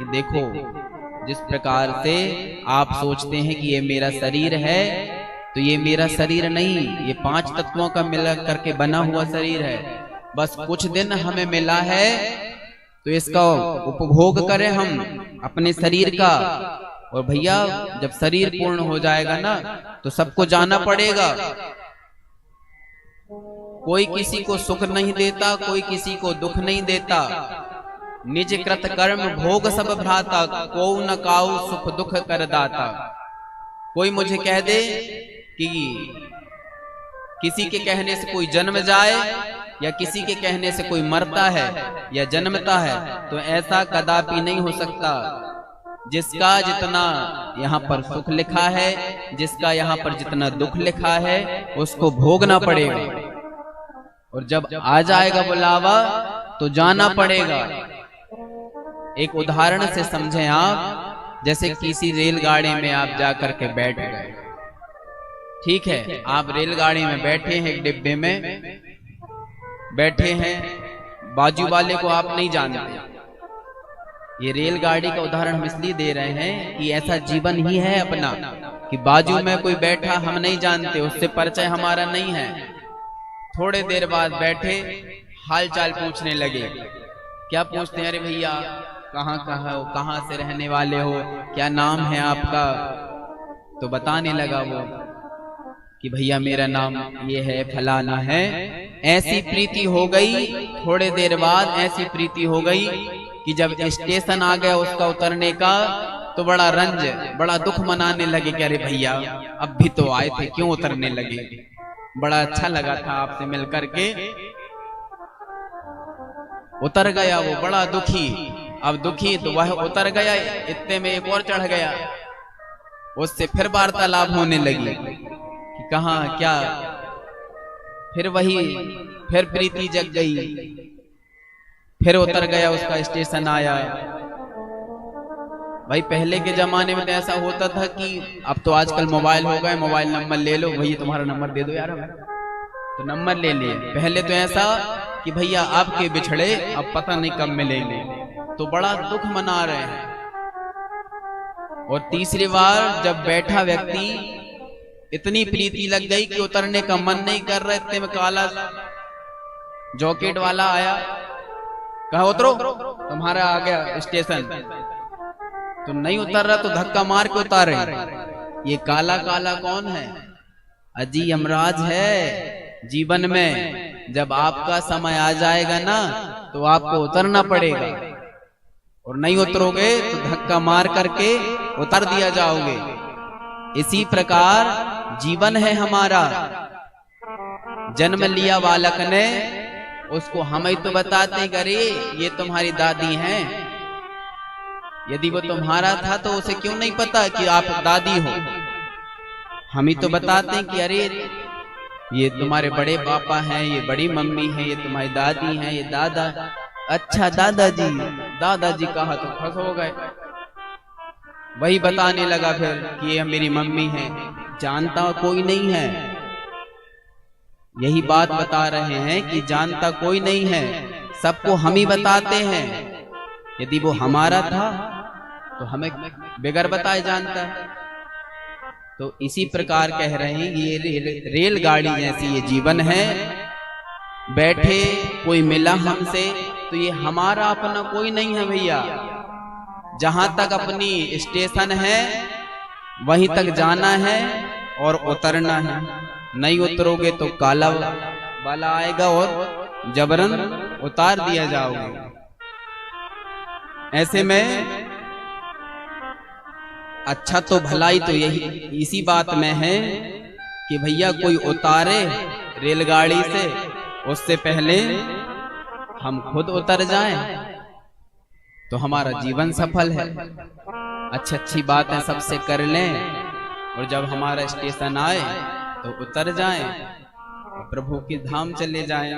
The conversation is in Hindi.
देखो, जिस प्रकार से आप सोचते हैं कि ये मेरा शरीर है, तो ये मेरा शरीर नहीं, ये 5 तत्वों का मिला करके बना हुआ शरीर है। बस कुछ दिन हमें मिला है तो इसका उपभोग करें हम अपने शरीर का। और भैया जब शरीर पूर्ण हो जाएगा ना तो सबको जाना पड़ेगा। कोई किसी को सुख नहीं देता, कोई किसी को दुख नहीं देता। निज कृत कर्म भोग सब भ्राता, को न काऊ सुख दुख कर दाता। कोई मुझे कह दे कि किसी के कहने से कोई जन्म जाए या किसी के कहने से कोई मरता है या जन्मता है, तो ऐसा कदापि नहीं हो सकता। जिसका जितना यहाँ पर सुख लिखा है, जिसका यहाँ पर जितना दुख लिखा है, उसको भोगना पड़ेगा। और जब आ जाएगा बुलावा तो जाना पड़ेगा। एक उदाहरण से समझें आप, जैसे किसी रेलगाड़ी में आप जाकर के बैठ गए, ठीक है, आप रेलगाड़ी में बैठे हैं, एक डिब्बे में बैठे हैं, बाजू वाले को आप नहीं जानते। ये रेलगाड़ी का उदाहरण हम इसलिए दे रहे हैं कि ऐसा जीवन ही है अपना, कि बाजू में कोई बैठा हम नहीं जानते, उससे परिचय हमारा नहीं है। थोड़े देर बाद बैठे हाल चाल पूछने लगे। क्या पूछते हैं? अरे भैया कहाँ से रहने वाले हो, क्या नाम है आपका? तो बताने लगा वो कि भैया मेरा नाम ये है, फलाना है। ऐसी प्रीति हो गई, थोड़े देर बाद ऐसी प्रीति हो गई कि जब स्टेशन आ गया उसका उतरने का, तो बड़ा रंज, बड़ा दुख मनाने लगे कि अरे भैया अब भी तो आए थे, क्यों उतरने लगे? बड़ा अच्छा लगा था आपसे मिलकर के। उतर गया वो बड़ा दुखी। अब दुखी तो वह उतर गया, इतने में एक और चढ़ गया, उससे फिर वार्तालाप होने लगी कि कहाँ क्या। फिर वही, फिर प्रीति जग गई, फिर उतर गया, उसका स्टेशन आया। भाई पहले के जमाने में तो ऐसा होता था कि अब तो आजकल मोबाइल हो गए, मोबाइल नंबर ले लो, भैया तुम्हारा नंबर दे दो यार हमें, तो नंबर ले लिए। पहले तो ऐसा कि भैया आपके बिछड़े अब पता नहीं कब मिलेंगे, तो बड़ा दुख मना रहे हैं। और तीसरी बार जब बैठा व्यक्ति, इतनी प्रीति लग गई कि उतरने का मन नहीं कर रहा, इतने में काला जॉकेट वाला आया, कहा उतरो, तुम्हारा आ गया स्टेशन। तो नहीं उतर रहा तो धक्का मार के उतारे। ये काला काला कौन है? अजी यमराज है। जीवन में जब आपका समय आ जाएगा ना तो आपको उतरना पड़ेगा, और नहीं उतरोगे तो धक्का मार करके उतर दिया जाओगे। इसी प्रकार जीवन है हमारा। जन्म लिया बालक ने, उसको हम ही तो बताते अरे ये तुम्हारी दादी हैं। यदि वो तुम्हारा था तो उसे क्यों नहीं पता कि आप दादी हो? हम ही तो बताते हैं कि अरे ये तुम्हारे बड़े पापा हैं, ये बड़ी मम्मी है, ये तुम्हारी दादी हैं, ये दादा। अच्छा दादाजी, दादाजी कहा तो फंस हो गए। वही बताने लगा फिर कि ये मेरी मम्मी है। जानता कोई नहीं है। यही बात बता रहे हैं कि जानता कोई नहीं है, सबको हम ही बताते हैं। यदि वो हमारा था तो हमें बगैर बताए जानता है। तो इसी प्रकार कह रहे हैं कि ये रेलगाड़ी जैसी ये जीवन है। बैठे कोई मिला हमसे तो ये हमारा अपना कोई नहीं है भैया। जहां तक अपनी स्टेशन है वहीं तक जाना है और उतरना है। नहीं उतरोगे तो काला वाला आएगा और जबरन उतार दिया जाओगे। ऐसे में अच्छा तो भलाई तो यही इसी बात में है कि भैया कोई उतारे रेलगाड़ी से, उससे पहले हम खुद उतर जाएं तो हमारा जीवन सफल है। अच्छी अच्छी बातें सबसे कर लें, और जब हमारा स्टेशन आए तो उतर जाएं, प्रभु के धाम चले जाएं।